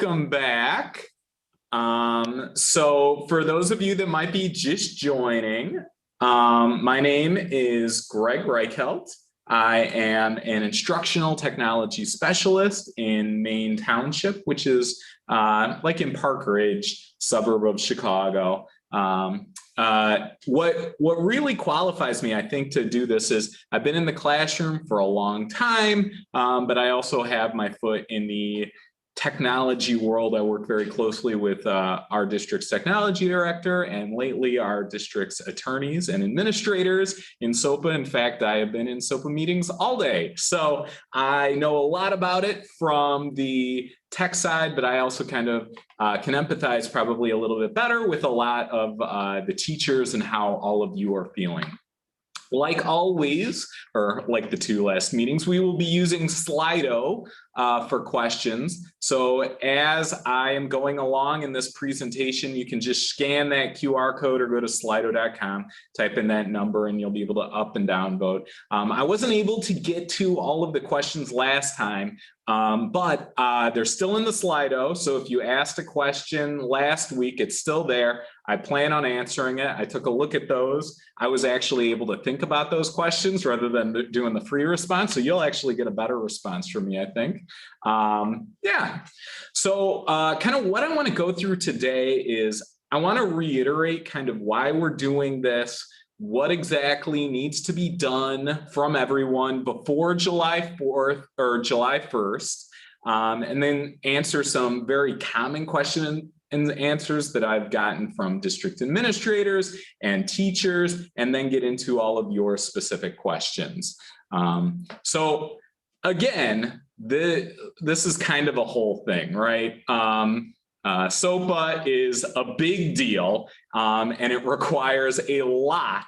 welcome back. So for those of you that might be just joining, my name is Greg Reichelt. I am an instructional technology specialist in Maine Township, which is like in Park Ridge, suburb of Chicago. What really qualifies me, I think, to do this is I've been in the classroom for a long time, but I also have my foot in the technology world. I work very closely with our district's technology director and lately our district's attorneys and administrators in SOPPA. In fact, I have been in SOPPA meetings all day. So I know a lot about it from the tech side, but I also kind of can empathize probably a little bit better with a lot of the teachers and how all of you are feeling. Like always, or like the two last meetings, we will be using Slido for questions. So as I am going along in this presentation, you can just scan that QR code or go to slido.com, type in that number, and you'll be able to up and down vote. I wasn't able to get to all of the questions last time, but they're still in the Slido. So if you asked a question last week, it's still there. I plan on answering it. I took a look at those. I was actually able to think about those questions rather than doing the free response. So you'll actually get a better response from me, I think. Yeah. So kind of what I want to go through today is I want to reiterate kind of why we're doing this, what exactly needs to be done from everyone before July 4th or July 1st, and then answer some very common questions and answers that I've gotten from district administrators and teachers, and then get into all of your specific questions. So again, this is kind of a whole thing, right? SOPPA is a big deal, and it requires a lot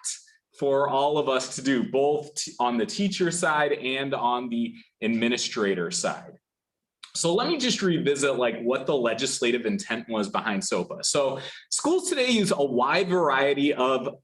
for all of us to do, both on the teacher side and on the administrator side. So let me just revisit like what the legislative intent was behind SOPPA. So schools today use a wide variety of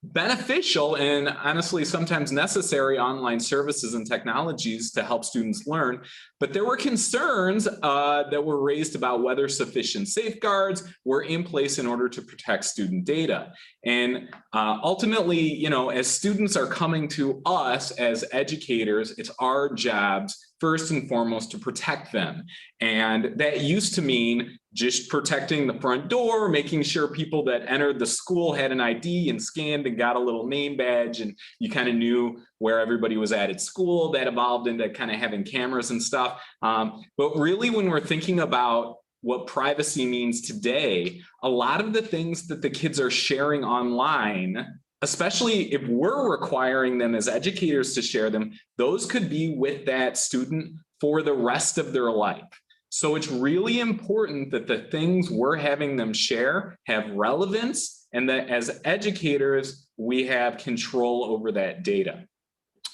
beneficial and honestly sometimes necessary online services and technologies to help students learn, but there were concerns that were raised about whether sufficient safeguards were in place in order to protect student data. And ultimately, you know, as students are coming to us as educators, it's our jobs first and foremost to protect them. And that used to mean just protecting the front door, making sure people that entered the school had an ID and scanned and got a little name badge, and you kind of knew where everybody was at school. That evolved into kind of having cameras and stuff. But really, when we're thinking about what privacy means today, a lot of the things that the kids are sharing online, especially if we're requiring them as educators to share them, those could be with that student for the rest of their life. So it's really important that the things we're having them share have relevance, and that as educators, we have control over that data.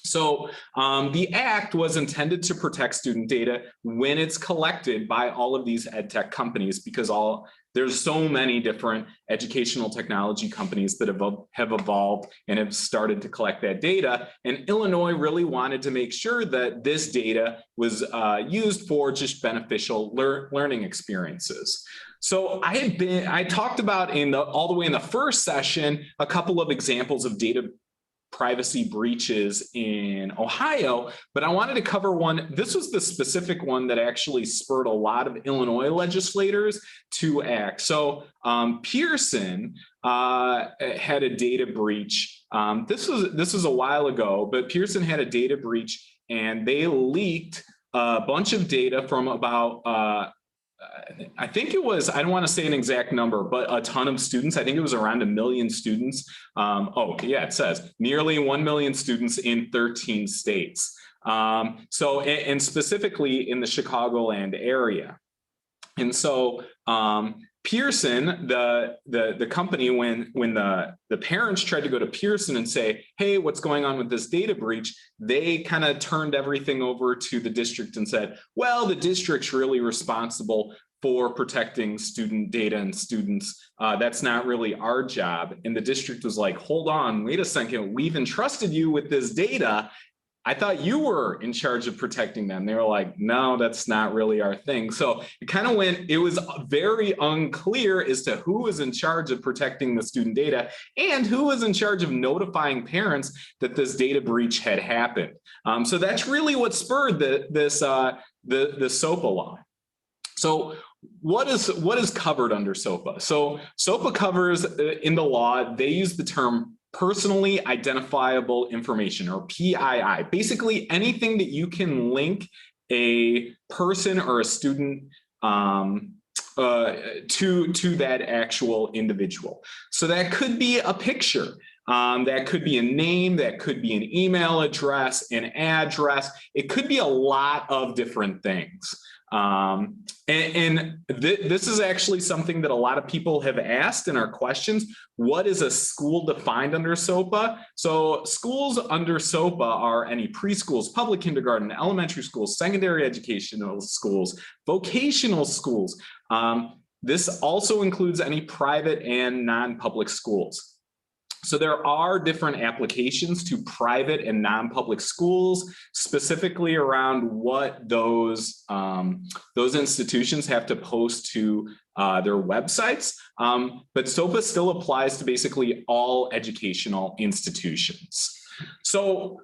So the act was intended to protect student data when it's collected by all of these EdTech companies, because there's so many different educational technology companies that have evolved and have started to collect that data. And Illinois really wanted to make sure that this data was used for just beneficial learning experiences. So I talked about all the way in the first session, a couple of examples of data privacy breaches in Ohio, but I wanted to cover one. This was the specific one that actually spurred a lot of Illinois legislators to act. So Pearson had a data breach. This was a while ago, but Pearson had a data breach, and they leaked a bunch of data from about I think it was, I don't want to say an exact number, but a ton of students. I think it was around 1 million students. Oh, yeah, it says nearly 1 million students in 13 states. So, and specifically in the Chicagoland area. And so Pearson, the company, when the parents tried to go to Pearson and say, hey, what's going on with this data breach, they kind of turned everything over to the district and said, well, the district's really responsible for protecting student data and students. That's not really our job. And the district was like, hold on, wait a second, we've entrusted you with this data. I thought you were in charge of protecting them. They were like, no, that's not really our thing. So it kind of it was very unclear as to who was in charge of protecting the student data and who was in charge of notifying parents that this data breach had happened. So that's really what spurred the SOPPA law. So what is covered under SOPPA? So SOPPA covers in the law, they use the term personally identifiable information, or PII. Basically anything that you can link a person or a student to that actual individual. So that could be a picture. That could be a name, that could be an email address, an address. It could be a lot of different things. This is actually something that a lot of people have asked in our questions. What is a school defined under SOPPA? So schools under SOPPA are any preschools, public kindergarten, elementary schools, secondary educational schools, vocational schools. This also includes any private and non-public schools. So there are different applications to private and non-public schools, specifically around what those institutions have to post to their websites. But SOPPA still applies to basically all educational institutions. So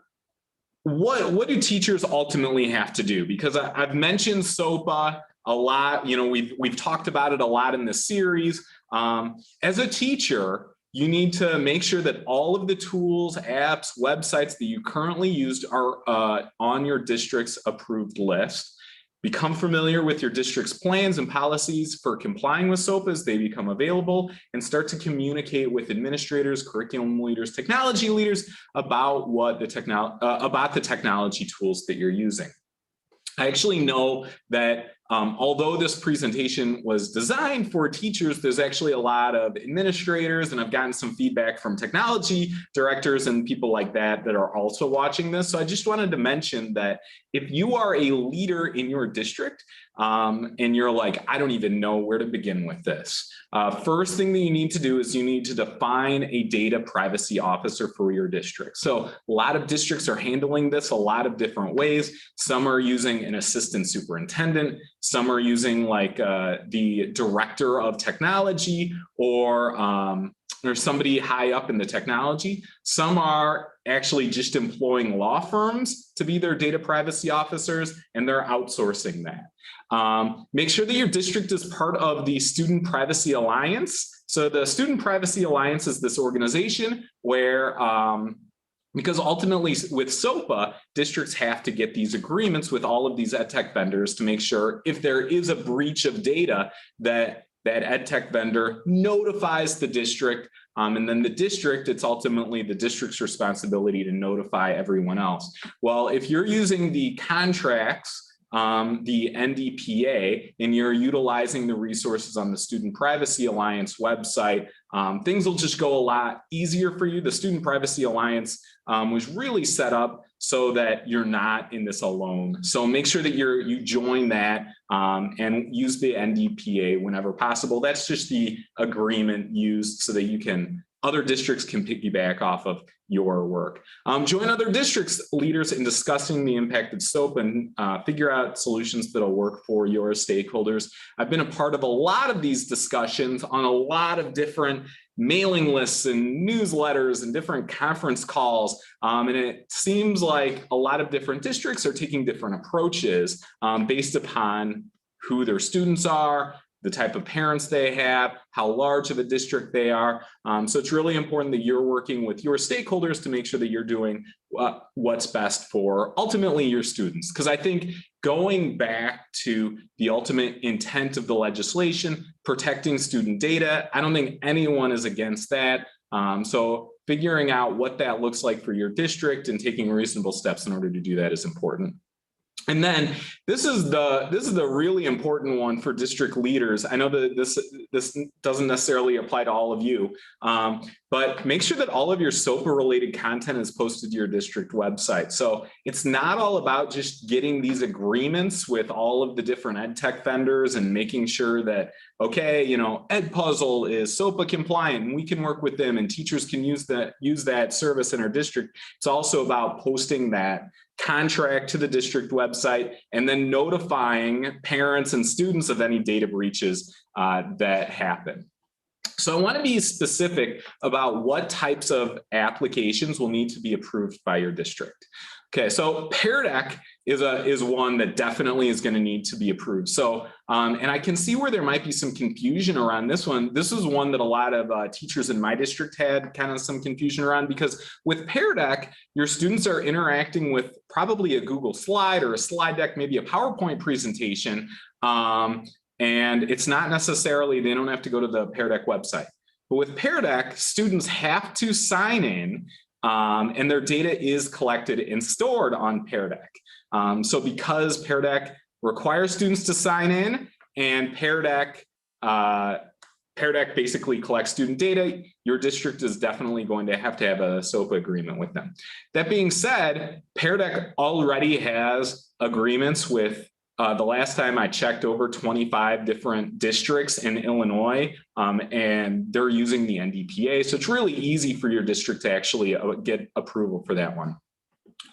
what do teachers ultimately have to do? Because I've mentioned SOPPA a lot. You know, we've talked about it a lot in this series. As a teacher, you need to make sure that all of the tools, apps, websites that you currently use are on your district's approved list. Become familiar with your district's plans and policies for complying with SOPPA as they become available, and start to communicate with administrators, curriculum leaders, technology leaders about the technology tools that you're using. I actually know that although this presentation was designed for teachers, there's actually a lot of administrators, and I've gotten some feedback from technology directors and people like that that are also watching this. So I just wanted to mention that if you are a leader in your district and you're like, I don't even know where to begin with this, first thing that you need to do is you need to define a data privacy officer for your district. So a lot of districts are handling this a lot of different ways. Some are using an assistant superintendent. Some are using like the director of technology or somebody high up in the technology. Some are actually just employing law firms to be their data privacy officers, and they're outsourcing that. Make sure that your district is part of the Student Privacy Alliance. So the Student Privacy Alliance is this organization where because ultimately with SOPPA, districts have to get these agreements with all of these EdTech vendors to make sure if there is a breach of data that EdTech vendor notifies the district, and then the district, it's ultimately the district's responsibility to notify everyone else. Well, if you're using the contracts, the NDPA, and you're utilizing the resources on the Student Privacy Alliance website, things will just go a lot easier for you. The Student Privacy Alliance was really set up so that you're not in this alone. So make sure that you join that and use the NDPA whenever possible. That's just the agreement used so that other districts can piggyback off of your work. Join other districts leaders in discussing the impact of SOPPA and figure out solutions that'll work for your stakeholders. I've been a part of a lot of these discussions on a lot of different mailing lists and newsletters and different conference calls. And it seems like a lot of different districts are taking different approaches based upon who their students are, the type of parents they have, how large of a district they are. So it's really important that you're working with your stakeholders to make sure that you're doing what's best for ultimately your students. Because I think going back to the ultimate intent of the legislation, protecting student data, I don't think anyone is against that. So figuring out what that looks like for your district and taking reasonable steps in order to do that is important. And then this is the really important one for district leaders. I know that this doesn't necessarily apply to all of you, but make sure that all of your SOPPA related content is posted to your district website. So it's not all about just getting these agreements with all of the different EdTech vendors and making sure that, okay, you know, Edpuzzle is SOPPA compliant and we can work with them and teachers can use that service in our district. It's also about posting that contract to the district website, and then notifying parents and students of any data breaches that happen. So I want to be specific about what types of applications will need to be approved by your district. Okay, so Pear Deck is one that definitely is going to need to be approved. So, and I can see where there might be some confusion around this one. This is one that a lot of teachers in my district had kind of some confusion around, because with Pear Deck, your students are interacting with probably a Google slide or a slide deck, maybe a PowerPoint presentation. And it's not necessarily, they don't have to go to the Pear Deck website. But with Pear Deck, students have to sign in, and their data is collected and stored on Pear Deck. So because Pear Deck requires students to sign in, and Pear Deck basically collects student data, your district is definitely going to have a SOPPA agreement with them. That being said, Pear Deck already has agreements with, the last time I checked, over 25 different districts in Illinois, and they're using the NDPA. So it's really easy for your district to actually get approval for that one.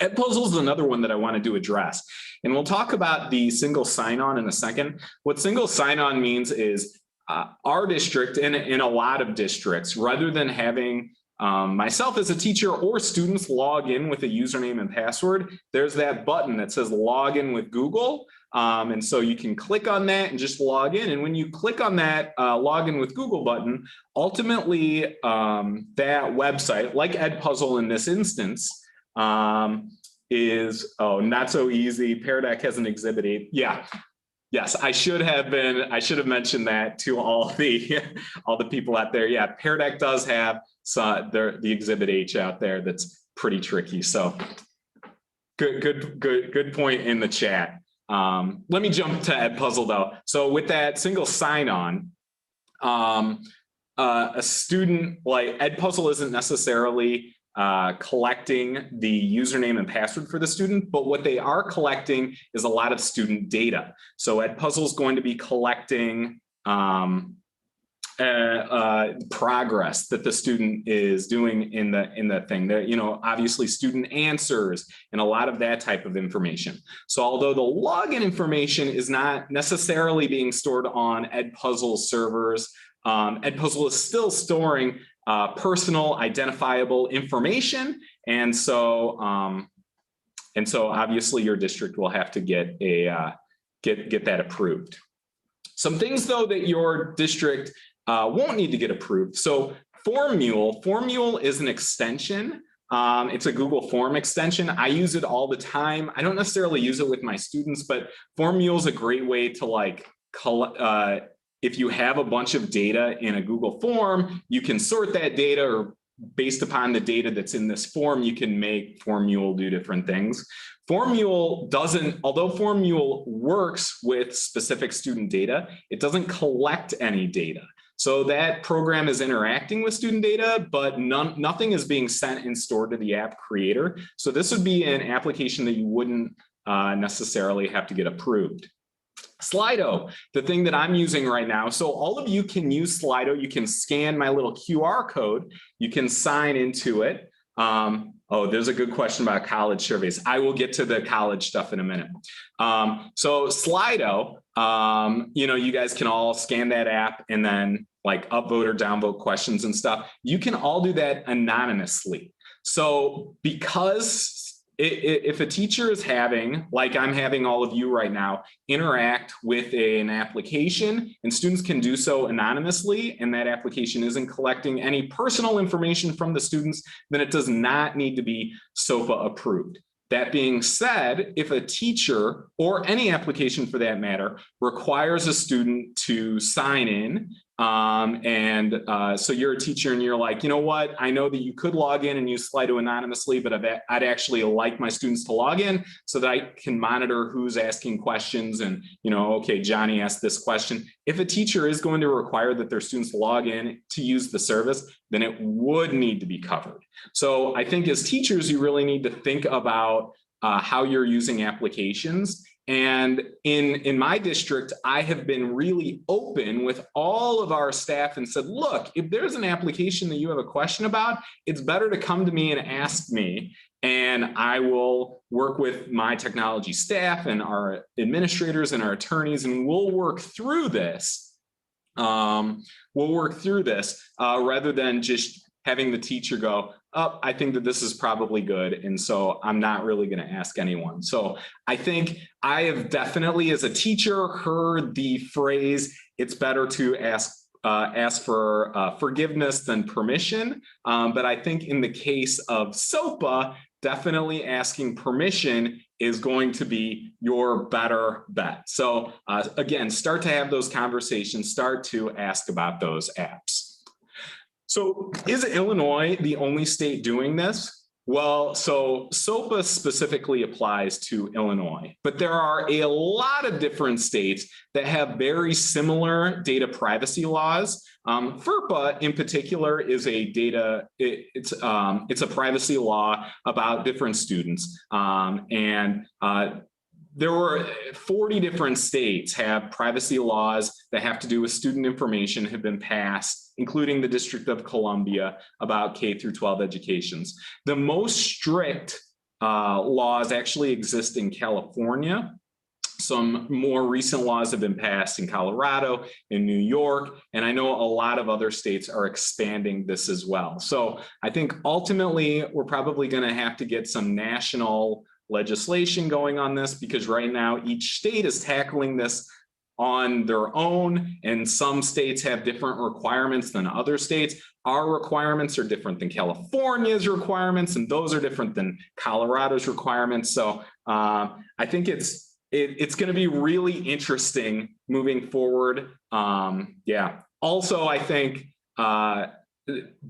Edpuzzle is another one that I wanted to address. And we'll talk about the single sign-on in a second. What single sign-on means is our district, and in a lot of districts, rather than having myself as a teacher or students log in with a username and password, there's that button that says log in with Google. And so you can click on that and just log in. And when you click on that log in with Google button, ultimately that website, like Edpuzzle in this instance, is, oh, not so easy. Pear Deck has an exhibit 8. Yeah. Yes, I should have mentioned that to all the people out there. Yeah, Pear Deck does have the exhibit H out there that's pretty tricky. So good point in the chat. Let me jump to Edpuzzle though. So with that single sign-on, a student, like Edpuzzle isn't necessarily collecting the username and password for the student, but what they are collecting is a lot of student data. So Edpuzzle is going to be collecting progress that the student is doing in the thing. There, obviously student answers and a lot of that type of information. So although the login information is not necessarily being stored on Edpuzzle servers, Edpuzzle is still storing personal identifiable information, and so obviously your district will have to get that approved. Some things though that your district won't need to get approved. So Formule is an extension. It's a Google Form extension. I use it all the time. I don't necessarily use it with my students, but Formule is a great way to if you have a bunch of data in a Google form, you can sort that data, or based upon the data that's in this form, you can make Formule do different things. Formule doesn't, although Formule works with specific student data, it doesn't collect any data. So that program is interacting with student data, but nothing is being sent and stored to the app creator. So this would be an application that you wouldn't necessarily have to get approved. Slido, the thing that I'm using right now. So all of you can use Slido. You can scan my little QR code. You can sign into it. Oh, there's a good question about college surveys. I will get to the college stuff in a minute. So Slido, you guys can all scan that app and then like upvote or downvote questions and stuff. You can all do that anonymously. So because if a teacher is having, like I'm having all of you right now, interact with an application, and students can do so anonymously, and that application isn't collecting any personal information from the students, then it does not need to be SOPPA approved. That being said, if a teacher, or any application for that matter, requires a student to sign in, so you're a teacher and you're like, you know what, I know that you could log in and use Slido anonymously, but I'd actually like my students to log in so that I can monitor who's asking questions and, okay, Johnny asked this question. If a teacher is going to require that their students log in to use the service, then it would need to be covered. So I think as teachers, you really need to think about how you're using applications. And in my district, I have been really open with all of our staff and said, look, if there's an application that you have a question about, it's better to come to me and ask me. and I will work with my technology staff and our administrators and our attorneys, and we'll work through this. Rather than just having the teacher go, oh, I think that this is probably good, and so I'm not really going to ask anyone. So I think I have definitely, as a teacher, heard the phrase, it's better to ask for forgiveness than permission. But I think in the case of SOPPA, definitely asking permission is going to be your better bet. So again, start to have those conversations, start to ask about those apps. So is Illinois the only state doing this? Well, so SOPPA specifically applies to Illinois, but there are a lot of different states that have very similar data privacy laws. FERPA in particular is a it's a privacy law about different students. There were 40 different states have privacy laws that have to do with student information have been passed, including the District of Columbia, about K through 12 educations. The most strict laws actually exist in California. Some more recent laws have been passed in Colorado, in New York, and I know a lot of other states are expanding this as well. So I think ultimately we're probably going to have to get some national legislation going on this, because right now each state is tackling this on their own, and some states have different requirements than other states. Our requirements are different than California's requirements, and those are different than Colorado's requirements. So I think it's going to be really interesting moving forward. Yeah. Also, I think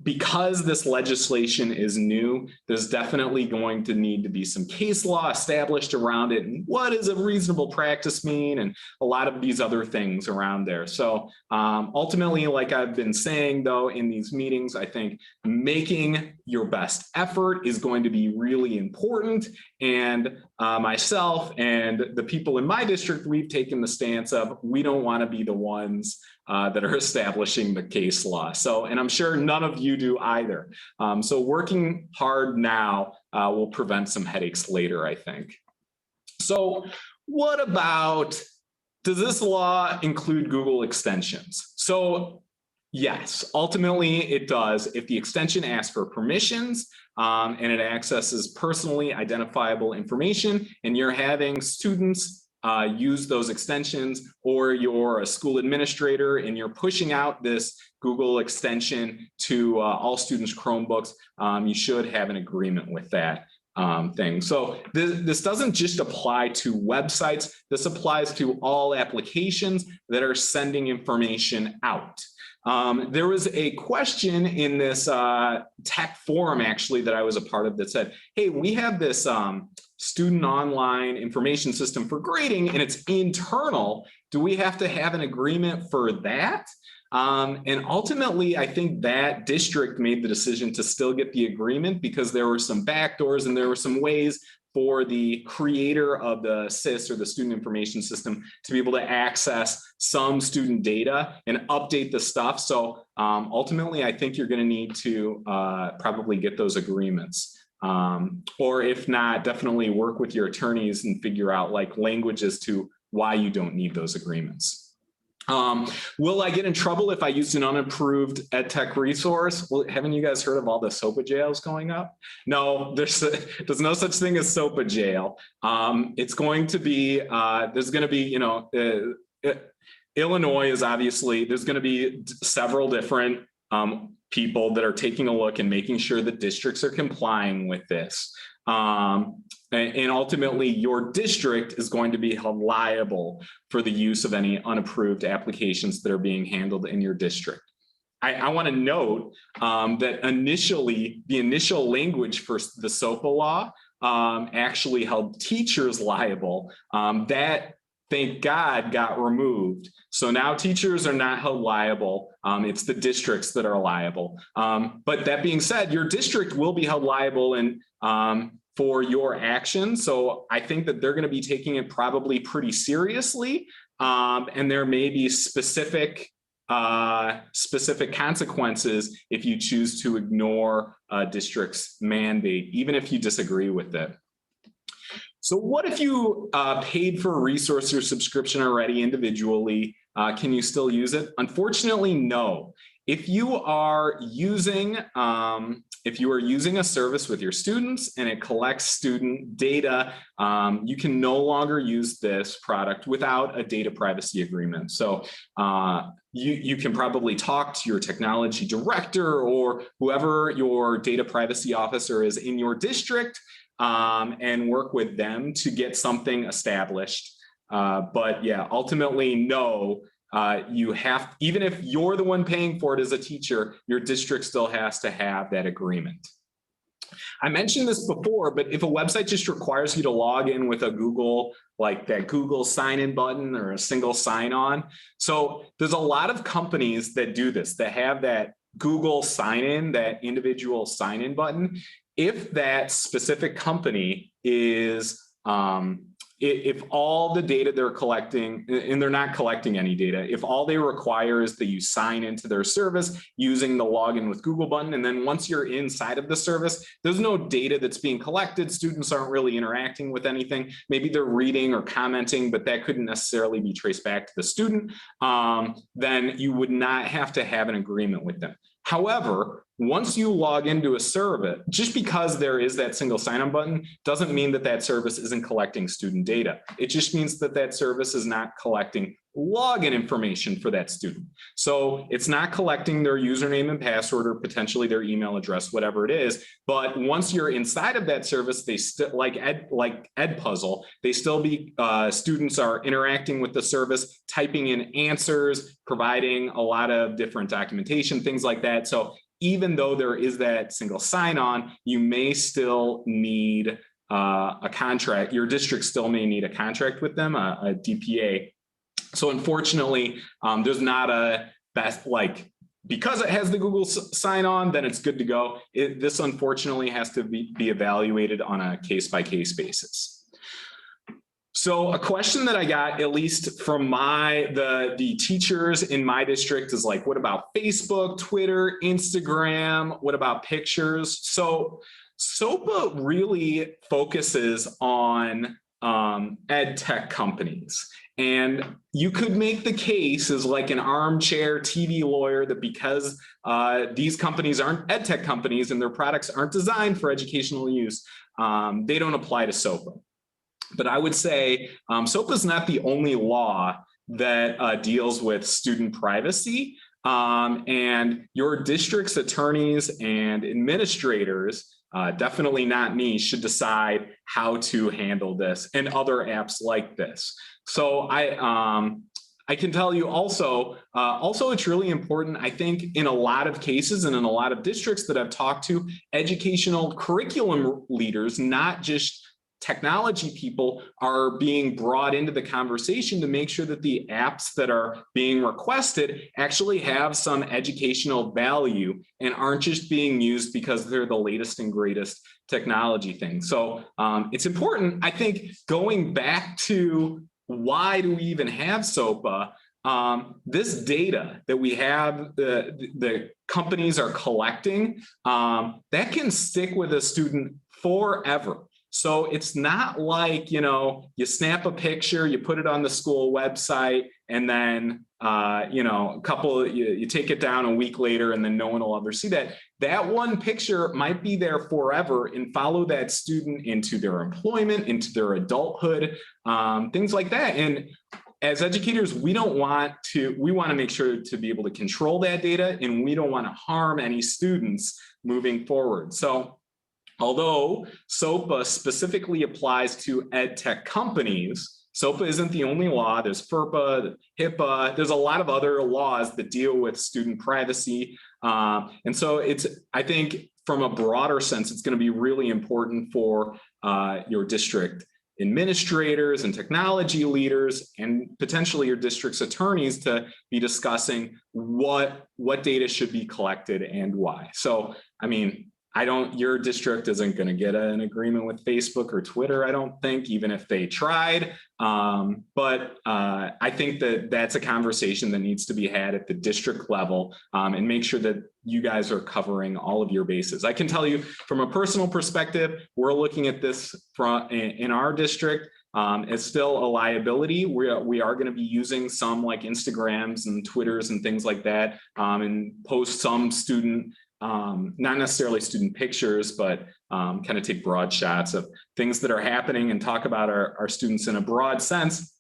because this legislation is new, there's definitely going to need to be some case law established around it. And what does a reasonable practice mean? And a lot of these other things around there. So ultimately, like I've been saying, though, in these meetings, I think making your best effort is going to be really important. And myself and the people in my district, we've taken the stance of we don't want to be the ones that are establishing the case law. So, and I'm sure none of you do either. So working hard now will prevent some headaches later, I think. So what about, does this law include Google extensions? So yes, ultimately it does. If the extension asks for permissions and it accesses personally identifiable information, and you're having students use those extensions, or you're a school administrator and you're pushing out this Google extension to all students' Chromebooks, you should have an agreement with that thing. So this doesn't just apply to websites. This applies to all applications that are sending information out. There was a question in this tech forum, actually, that I was a part of that said, hey, we have this student online information system for grading and it's internal. Do we have to have an agreement for that? And ultimately, I think that district made the decision to still get the agreement because there were some backdoors and there were some ways for the creator of the SIS, or the student information system, to be able to access some student data and update the stuff. So ultimately, I think you're going to need to probably get those agreements. Or if not, definitely work with your attorneys and figure out like language as to why you don't need those agreements. Will I get in trouble if I used an unapproved EdTech resource? Well, haven't you guys heard of all the SOPPA jails going up? No, there's no such thing as SOPPA jail. It's going to be, there's going to be, you know, Illinois is obviously, there's going to be several different people that are taking a look and making sure that districts are complying with this. And ultimately, your district is going to be held liable for the use of any unapproved applications that are being handled in your district. I want to note that initially, the initial language for the SOPPA law actually held teachers liable. That, thank God, got removed. So now teachers are not held liable. It's the districts that are liable. But that being said, your district will be held liable and for your actions. So I think that they're going to be taking it probably pretty seriously. And there may be specific specific consequences if you choose to ignore a district's mandate, even if you disagree with it. So what if you paid for a resource or subscription already individually? Can you still use it? Unfortunately, no. If you are using a service with your students and it collects student data, you can no longer use this product without a data privacy agreement. So you can probably talk to your technology director or whoever your data privacy officer is in your district and work with them to get something established. But yeah, ultimately, no. You have, even if you're the one paying for it as a teacher, your district still has to have that agreement. I mentioned this before, but if a website just requires you to log in with a Google, like that Google sign-in button or a single sign-on. So there's a lot of companies that do this, that have that Google sign-in, that individual sign-in button. If that specific company is, if all the data they're collecting, and they're not collecting any data, if all they require is that you sign into their service using the login with Google button, and then once you're inside of the service, there's no data that's being collected, students aren't really interacting with anything, maybe they're reading or commenting, but that couldn't necessarily be traced back to the student, then you would not have to have an agreement with them. However, once you log into a service, just because there is that single sign-on button doesn't mean that that service isn't collecting student data. It just means that that service is not collecting login information for that student. So it's not collecting their username and password or potentially their email address, whatever it is. But once you're inside of that service, they still, like Edpuzzle, they still be, students are interacting with the service, typing in answers, providing a lot of different documentation, things like that. So even though there is that single sign-on, you may still need a contract. Your district still may need a contract with them, a DPA. So unfortunately, there's not a best, like, because it has the Google sign-on, then it's good to go. This unfortunately has to be evaluated on a case-by-case basis. So a question that I got, at least from the teachers in my district, is like, what about Facebook, Twitter, Instagram? What about pictures? So SOPPA really focuses on EdTech companies. And you could make the case as like an armchair TV lawyer that because these companies aren't EdTech companies and their products aren't designed for educational use, they don't apply to SOPPA. But I would say SOPPA is not the only law that deals with student privacy. And your district's attorneys and administrators, definitely not me, should decide how to handle this and other apps like this. So I can tell you also it's really important, I think, in a lot of cases and in a lot of districts that I've talked to, educational curriculum leaders, not just technology people, are being brought into the conversation to make sure that the apps that are being requested actually have some educational value and aren't just being used because they're the latest and greatest technology thing. So it's important, I think, going back to why do we even have SOPPA? This data that we have, the companies are collecting, that can stick with a student forever. So it's not like, you know, you snap a picture, you put it on the school website, and then, you know, you take it down a week later and then no one will ever see that. That one picture might be there forever and follow that student into their employment, into their adulthood, things like that. And as educators, we want to make sure to be able to control that data, and we don't want to harm any students moving forward. So although SOPPA specifically applies to EdTech companies, SOPPA isn't the only law. There's FERPA, HIPAA, there's a lot of other laws that deal with student privacy. And so I think from a broader sense, it's going to be really important for your district administrators and technology leaders and potentially your district's attorneys to be discussing what data should be collected and why. So, I mean, your district isn't going to get an agreement with Facebook or Twitter, I don't think, even if they tried. But I think that that's a conversation that needs to be had at the district level, and make sure that you guys are covering all of your bases. I can tell you from a personal perspective, we're looking at this in our district. It's still a liability. We are going to be using some like Instagrams and Twitters and things like that, and post some student, not necessarily student pictures, but kind of take broad shots of things that are happening and talk about our students in a broad sense.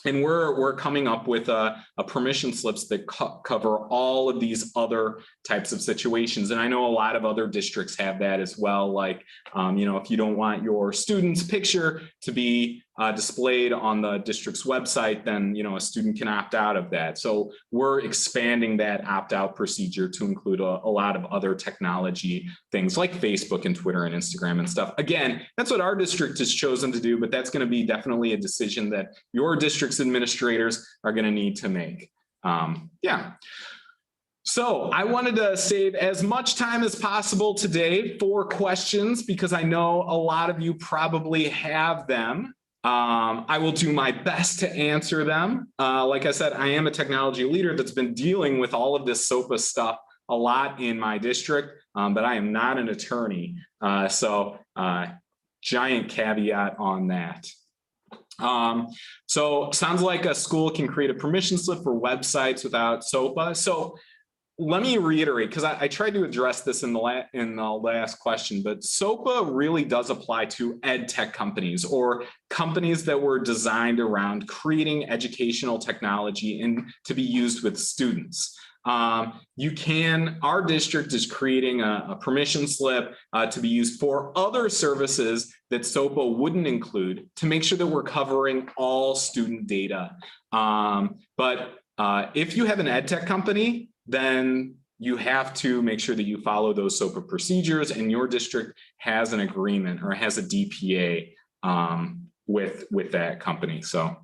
And we're coming up with a permission slips that cover all of these other types of situations. And I know a lot of other districts have that as well. Like, if you don't want your student's picture to be displayed on the district's website, then, a student can opt out of that. So we're expanding that opt-out procedure to include a lot of other technology things like Facebook and Twitter and Instagram and stuff. Again, that's what our district has chosen to do, but that's going to be definitely a decision that your district's administrators are going to need to make. Yeah. So I wanted to save as much time as possible today for questions, because I know a lot of you probably have them. I will do my best to answer them. Like I said, I am a technology leader that's been dealing with all of this SOPPA stuff a lot in my district, but I am not an attorney. So giant caveat on that. So sounds like a school can create a permission slip for websites without SOPPA. So let me reiterate, because I tried to address this in the last question, but SOPPA really does apply to EdTech companies, or companies that were designed around creating educational technology and to be used with students. Our district is creating a permission slip to be used for other services that SOPPA wouldn't include, to make sure that we're covering all student data. But if you have an EdTech company, then you have to make sure that you follow those SOPPA procedures, and your district has an agreement or has a DPA with that company. So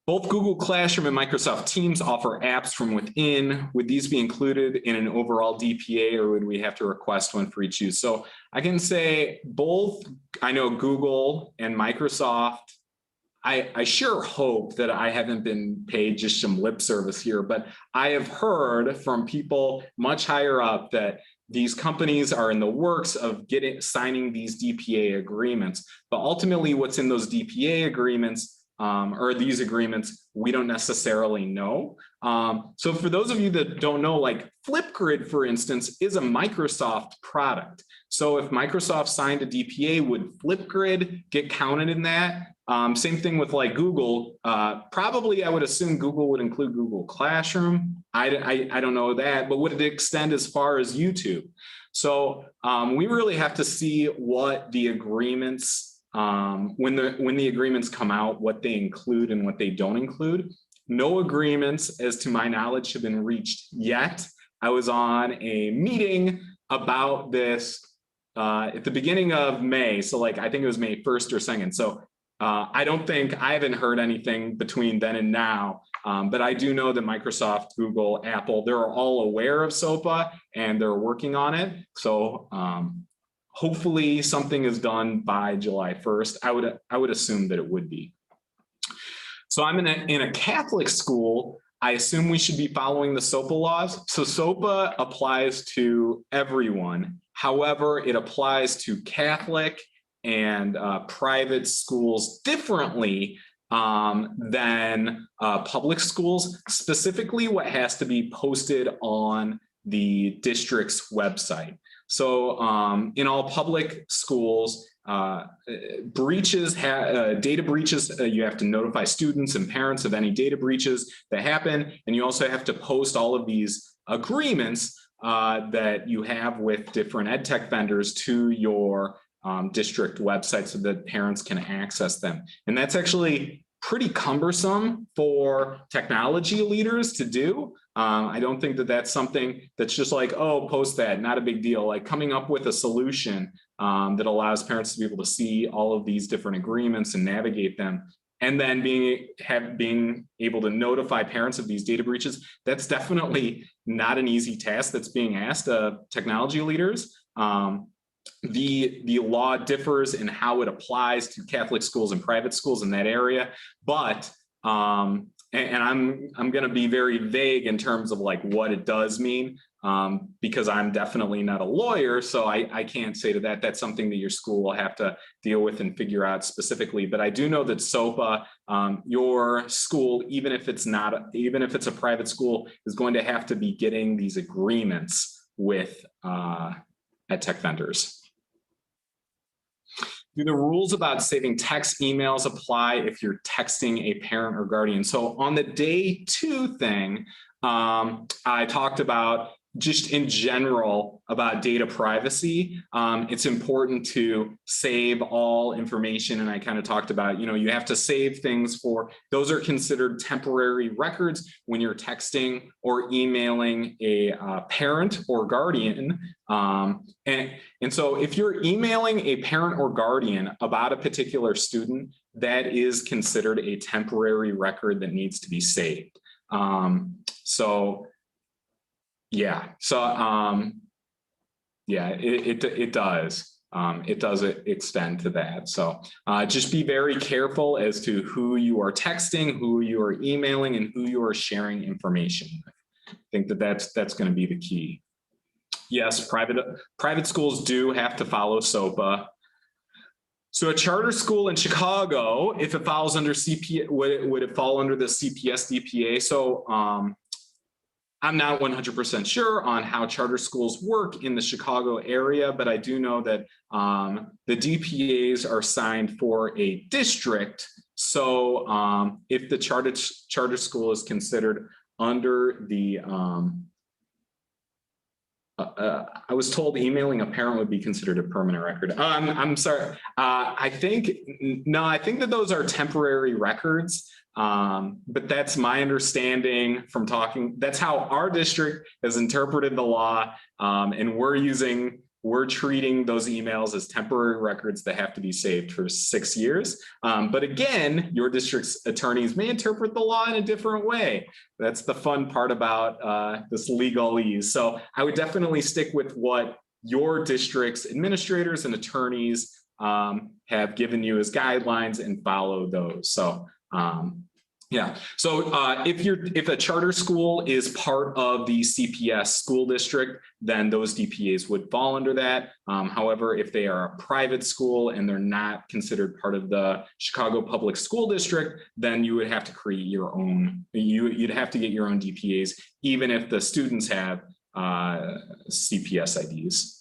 both Google Classroom and Microsoft Teams offer apps from within. Would these be included in an overall DPA, or would we have to request one for each use? So I can say both. I know Google and Microsoft, I sure hope that I haven't been paid just some lip service here, but I have heard from people much higher up that these companies are in the works of signing these DPA agreements. But ultimately, what's in those DPA agreements or these agreements, we don't necessarily know. So for those of you that don't know, like Flipgrid, for instance, is a Microsoft product. So if Microsoft signed a DPA, would Flipgrid get counted in that? Same thing with like Google. Probably I would assume Google would include Google Classroom. I don't know that, but would it extend as far as YouTube? So we really have to see what the agreements, when the agreements come out, what they include and what they don't include. No agreements, as to my knowledge, have been reached yet. I was on a meeting about this at the beginning of May. So like, I think it was May 1st or 2nd. So I haven't heard anything between then and now, but I do know that Microsoft, Google, Apple, they're all aware of SOPPA and they're working on it. So hopefully something is done by July 1st. I would assume that it would be. So I'm in a Catholic school. I assume we should be following the SOPPA laws. So SOPPA applies to everyone. However, it applies to Catholic and private schools differently than public schools. Specifically, what has to be posted on the district's website. So in all public schools, data breaches, you have to notify students and parents of any data breaches that happen. And you also have to post all of these agreements that you have with different EdTech vendors to your district website so that parents can access them. And that's actually pretty cumbersome for technology leaders to do. I don't think that that's something that's just like, oh, post that, not a big deal. Like coming up with a solution that allows parents to be able to see all of these different agreements and navigate them and then being able to notify parents of these data breaches, that's definitely not an easy task that's being asked of technology leaders. The law differs in how it applies to Catholic schools and private schools in that area, but and I'm going to be very vague in terms of like what it does mean, because I'm definitely not a lawyer, so I can't say to that. That's something that your school will have to deal with and figure out specifically. But I do know that SOPPA, your school, even if it's a private school, is going to have to be getting these agreements with EdTech vendors. Do the rules about saving text emails apply if you're texting a parent or guardian? So on the day 2 thing, I talked about just in general about data privacy. It's important to save all information. And I kind of talked about, you have to save things those are considered temporary records when you're texting or emailing a parent or guardian. And so if you're emailing a parent or guardian about a particular student, that is considered a temporary record that needs to be saved. It does. It does extend to that. So just be very careful as to who you are texting, who you are emailing, and who you are sharing information with. I think that's going to be the key. Yes, private schools do have to follow SOPPA. So a charter school in Chicago, if it falls under CPS, would it fall under the CPS DPA? So I'm not 100% sure on how charter schools work in the Chicago area, but I do know that the DPAs are signed for a district. So if the charter school is considered under the, I was told emailing a parent would be considered a permanent record. I'm sorry. I think that those are temporary records. But that's my understanding from talking. That's how our district has interpreted the law. And we're treating those emails as temporary records that have to be saved for 6 years. But again, your district's attorneys may interpret the law in a different way. That's the fun part about this legalese. So I would definitely stick with what your district's administrators and attorneys have given you as guidelines and follow those. So if a charter school is part of the CPS school district, then those DPAs would fall under that. However, if they are a private school and they're not considered part of the Chicago Public School District, then you would have to create your own. You'd have to get your own DPAs, even if the students have CPS IDs.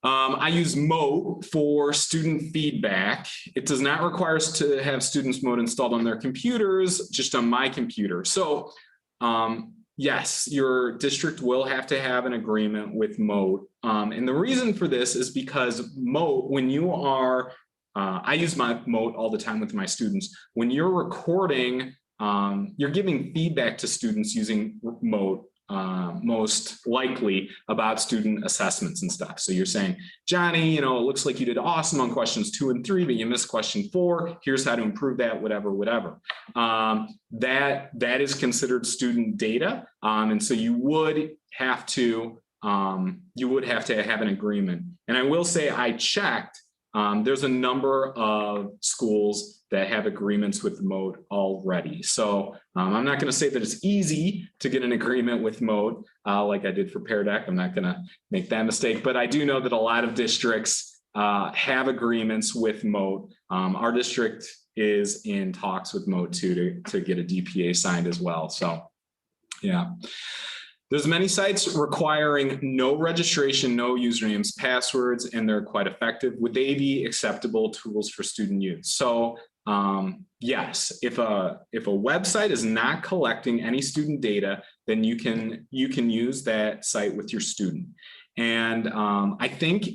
I use Moat for student feedback. It does not require us to have students mode installed on their computers, just on my computer. So yes, your district will have to have an agreement with Moat. And the reason for this is because Moat, when you are, I use my Moat all the time with my students. When you're recording, you're giving feedback to students using Moat. Most likely about student assessments and stuff. So you're saying, Johnny, it looks like you did awesome on questions 2 and 3, but you missed question 4. Here's how to improve that, whatever. That is considered student data. And so you would have to have an agreement. And I will say I checked, there's a number of schools that have agreements with Moat already. So I'm not going to say that it's easy to get an agreement with Moat like I did for Pear Deck. I'm not going to make that mistake, but I do know that a lot of districts have agreements with Moat. Our district is in talks with Moat too to get a DPA signed as well. So yeah. There's many sites requiring no registration, no usernames, passwords, and they're quite effective. Would they be acceptable tools for student use? So yes, if a website is not collecting any student data, then you can use that site with your student. And I think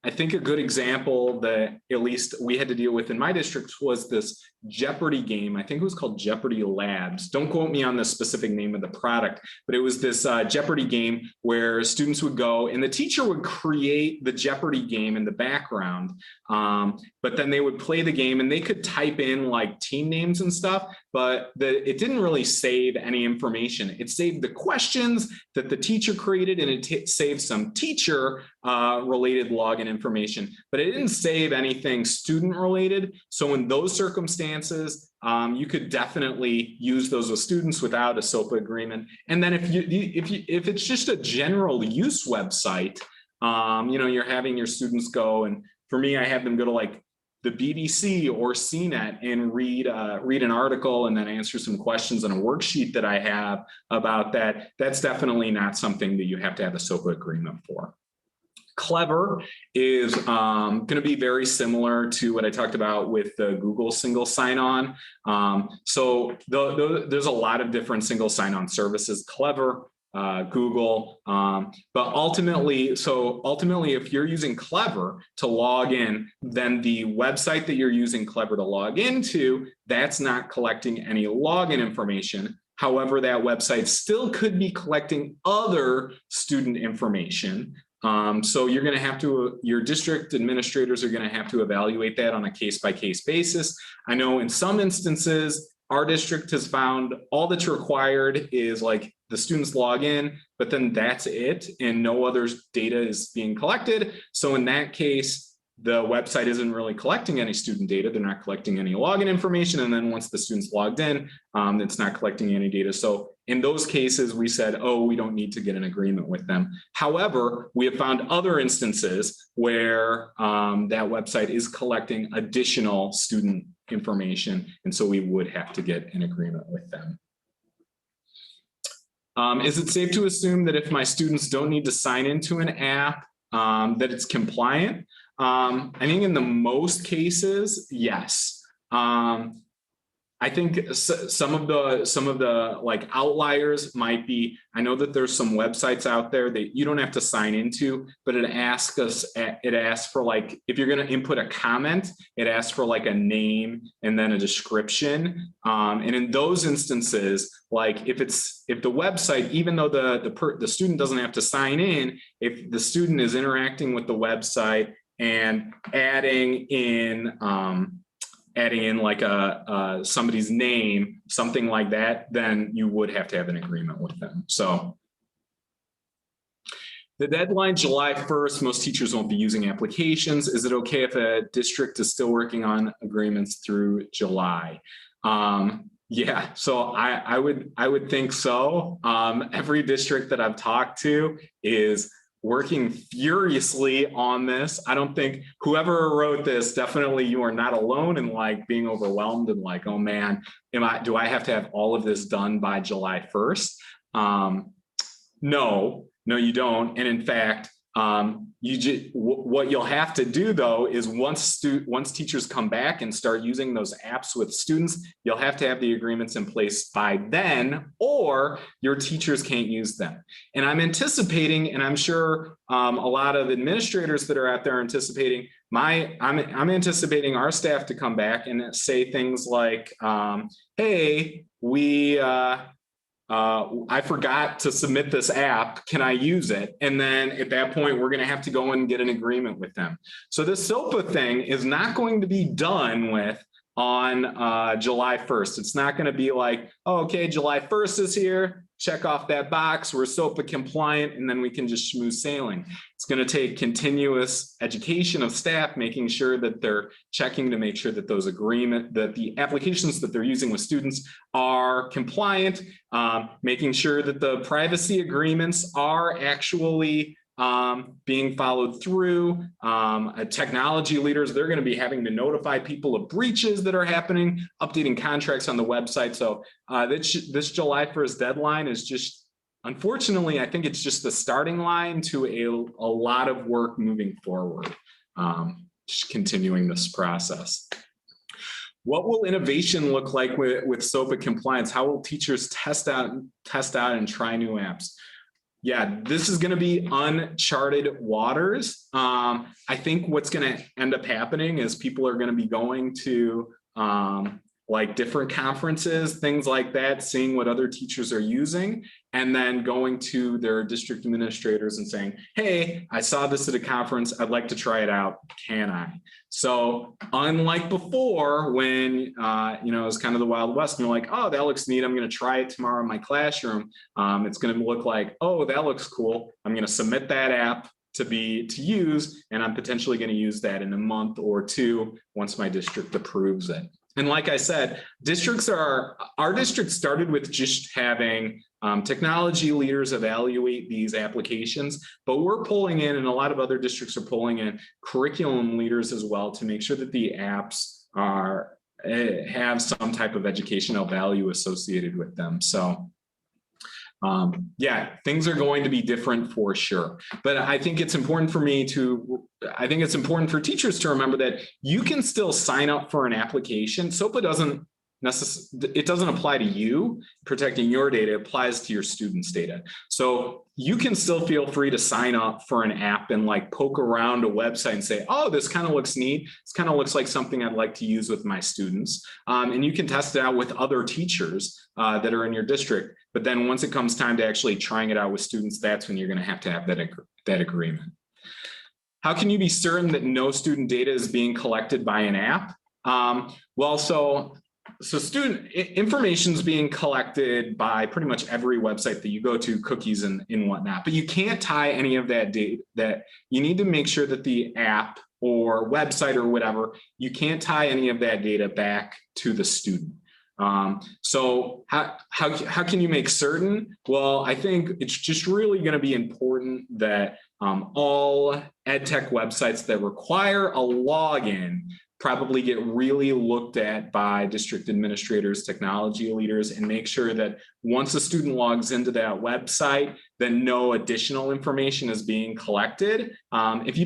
I think a good example that at least we had to deal with in my district was this Jeopardy game. I think it was called Jeopardy Labs. Don't quote me on the specific name of the product, but it was this Jeopardy game where students would go and the teacher would create the Jeopardy game in the background. But then they would play the game and they could type in like team names and stuff, but it didn't really save any information. It saved the questions that the teacher created, and it saved some teacher related login information, but it didn't save anything student related. So in those circumstances, you could definitely use those with students without a SOPPA agreement. And then if it's just a general use website, you're having your students go, and for me, I have them go to like the BBC or CNET and read an article and then answer some questions on a worksheet that I have about that. That's definitely not something that you have to have a SOPPA agreement for. Clever is going to be very similar to what I talked about with the Google single sign-on. So there's a lot of different single sign-on services. Clever, Google, but ultimately, if you're using Clever to log in, then the website that you're using Clever to log into, that's not collecting any login information. However, that website still could be collecting other student information. So you're going to have to, your district administrators are going to have to evaluate that on a case-by-case basis. I know in some instances, our district has found all that's required is like the students log in, but then that's it, and no other data is being collected. So in that case, the website isn't really collecting any student data. They're not collecting any login information. And then once the students logged in, it's not collecting any data. So in those cases, we said, oh, we don't need to get an agreement with them. However, we have found other instances where that website is collecting additional student information. And so we would have to get an agreement with them. Is it safe to assume that if my students don't need to sign into an app, that it's compliant? I think in the most cases, yes. I think some of the like outliers might be, I know that there's some websites out there that you don't have to sign into, but it asks for like, if you're going to input a comment, it asks for like a name and then a description. And in those instances, like if the website, even though the student doesn't have to sign in, if the student is interacting with the website and adding in like somebody's name, something like that, then you would have to have an agreement with them. So the deadline, July 1st, most teachers won't be using applications. Is it okay if a district is still working on agreements through July? Yeah, so I would think so. Every district that I've talked to is working furiously on this. I don't think whoever wrote this, definitely you are not alone in like being overwhelmed and like, oh man, do I have to have all of this done by July 1st? No, you don't. And in fact, what you'll have to do though is once teachers come back and start using those apps with students, you'll have to have the agreements in place by then, or your teachers can't use them. And I'm anticipating, and I'm sure a lot of administrators that are out there are anticipating, I'm anticipating our staff to come back and say things like, hey, I forgot to submit this app. Can I use it? And then at that point, we're going to have to go and get an agreement with them. So this SOPPA thing is not going to be done with on July 1st. It's not going to be like, oh, okay, July 1st is here. Check off that box. We're SOPPA compliant, and then we can just smooth sailing. It's going to take continuous education of staff, making sure that they're checking to make sure that that the applications that they're using with students are compliant, making sure that the privacy agreements are actually being followed through. Technology leaders, they're going to be having to notify people of breaches that are happening, updating contracts on the website. So this July 1st deadline is just, unfortunately, I think it's just the starting line to a lot of work moving forward, just continuing this process. What will innovation look like with SOPPA compliance? How will teachers test out and try new apps? Yeah, this is going to be uncharted waters. I think what's going to end up happening is people are going to be going to like different conferences, things like that, seeing what other teachers are using, and then going to their district administrators and saying, hey, I saw this at a conference. I'd like to try it out. Can I? So unlike before, when you know, it was kind of the Wild West, and you're like, oh, that looks neat. I'm going to try it tomorrow in my classroom. It's going to look like, oh, that looks cool. I'm going to submit that app to use, and I'm potentially going to use that in a month or two once my district approves it. And like I said, our district started with just having technology leaders evaluate these applications, but we're pulling in, and a lot of other districts are pulling in, curriculum leaders as well to make sure that the apps have some type of educational value associated with them. So yeah, things are going to be different for sure. But I think it's important for teachers to remember that you can still sign up for an application. SOPPA doesn't apply to you protecting your data, it applies to your students' data. So you can still feel free to sign up for an app and like poke around a website and say, oh, this kind of looks neat. This kind of looks like something I'd like to use with my students. And you can test it out with other teachers that are in your district. But then once it comes time to actually trying it out with students, that's when you're going to have that agreement. How can you be certain that no student data is being collected by an app? So student information is being collected by pretty much every website that you go to, cookies and whatnot, but you can't tie any of that data. That you need to make sure that the app or website or whatever, you can't tie any of that data back to the student. So how can you make certain? Well, I think it's just really going to be important that all EdTech websites that require a login probably get really looked at by district administrators, technology leaders, and make sure that once a student logs into that website, then no additional information is being collected. If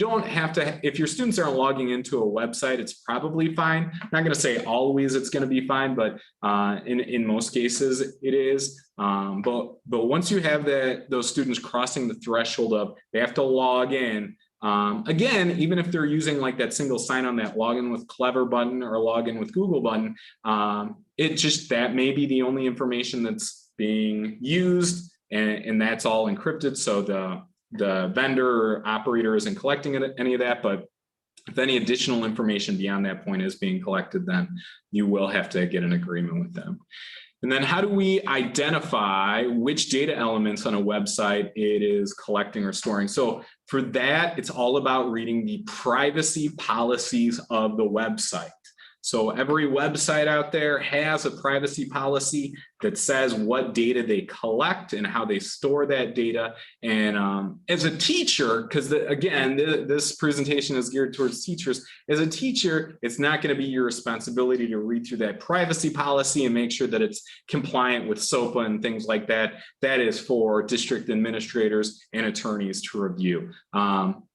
your students aren't logging into a website, it's probably fine. I'm not going to say always it's going to be fine, but in most cases it is. But once you have those students crossing the threshold of they have to log in, again, even if they're using like that single sign-on, that login with Clever button or login with Google button, that may be the only information that's being used, and that's all encrypted. So the vendor or operator isn't collecting any of that. But if any additional information beyond that point is being collected, then you will have to get an agreement with them. And then how do we identify which data elements on a website it is collecting or storing? So for that, it's all about reading the privacy policies of the website. So every website out there has a privacy policy that says what data they collect and how they store that data. And as a teacher, because again, this presentation is geared towards teachers, as a teacher, it's not going to be your responsibility to read through that privacy policy and make sure that it's compliant with SOPPA and things like that. That is for district administrators and attorneys to review.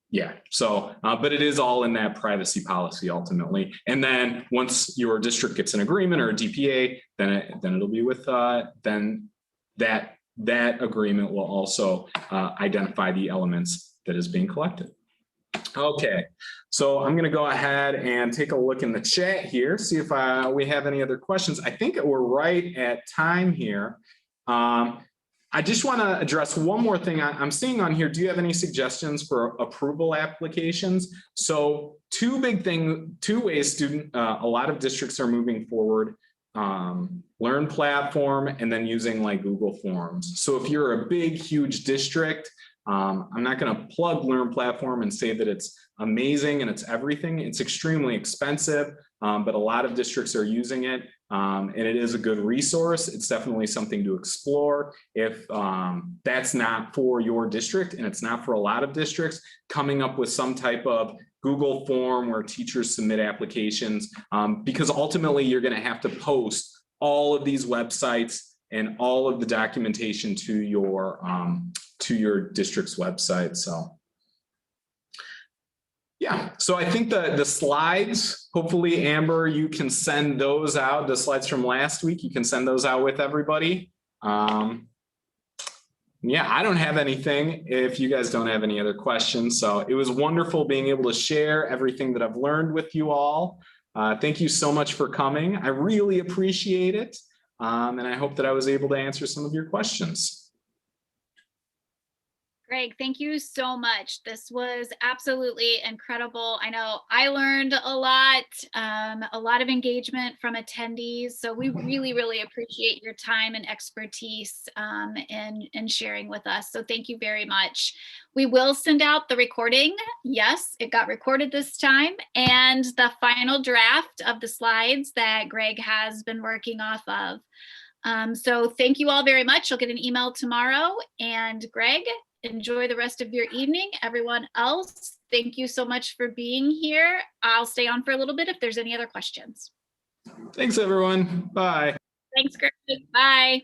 Yeah, so, but it is all in that privacy policy ultimately. And then once your district gets an agreement or a DPA, then it'll be with, then that agreement will also identify the elements that is being collected. Okay, so I'm gonna go ahead and take a look in the chat here, see if we have any other questions. I think we're right at time here. I just want to address one more thing I'm seeing on here. Do you have any suggestions for approval applications? So two ways a lot of districts are moving forward, Learn Platform and then using like Google Forms. So if you're a big, huge district, I'm not going to plug Learn Platform and say that it's amazing and it's everything. It's extremely expensive, but a lot of districts are using it. And it is a good resource. It's definitely something to explore. If that's not for your district, and it's not for a lot of districts, coming up with some type of Google form where teachers submit applications, because ultimately you're going to have to post all of these websites and all of the documentation to your district's website. So yeah, so I think the slides, hopefully, Amber, you can send those out, the slides from last week, you can send those out with everybody. And Yeah, I don't have anything if you guys don't have any other questions. So it was wonderful being able to share everything that I've learned with you all. Thank you so much for coming. I really appreciate it. And I hope that I was able to answer some of your questions. Greg, thank you so much. This was absolutely incredible. I know I learned a lot of engagement from attendees. So we really, really appreciate your time and expertise in sharing with us. So thank you very much. We will send out the recording. Yes, it got recorded this time, and the final draft of the slides that Greg has been working off of. So thank you all very much. You'll get an email tomorrow. And Greg, enjoy the rest of your evening. Everyone else, thank you so much for being here. I'll stay on for a little bit if there's any other questions. Thanks, everyone. Bye. Thanks, Greg. Bye.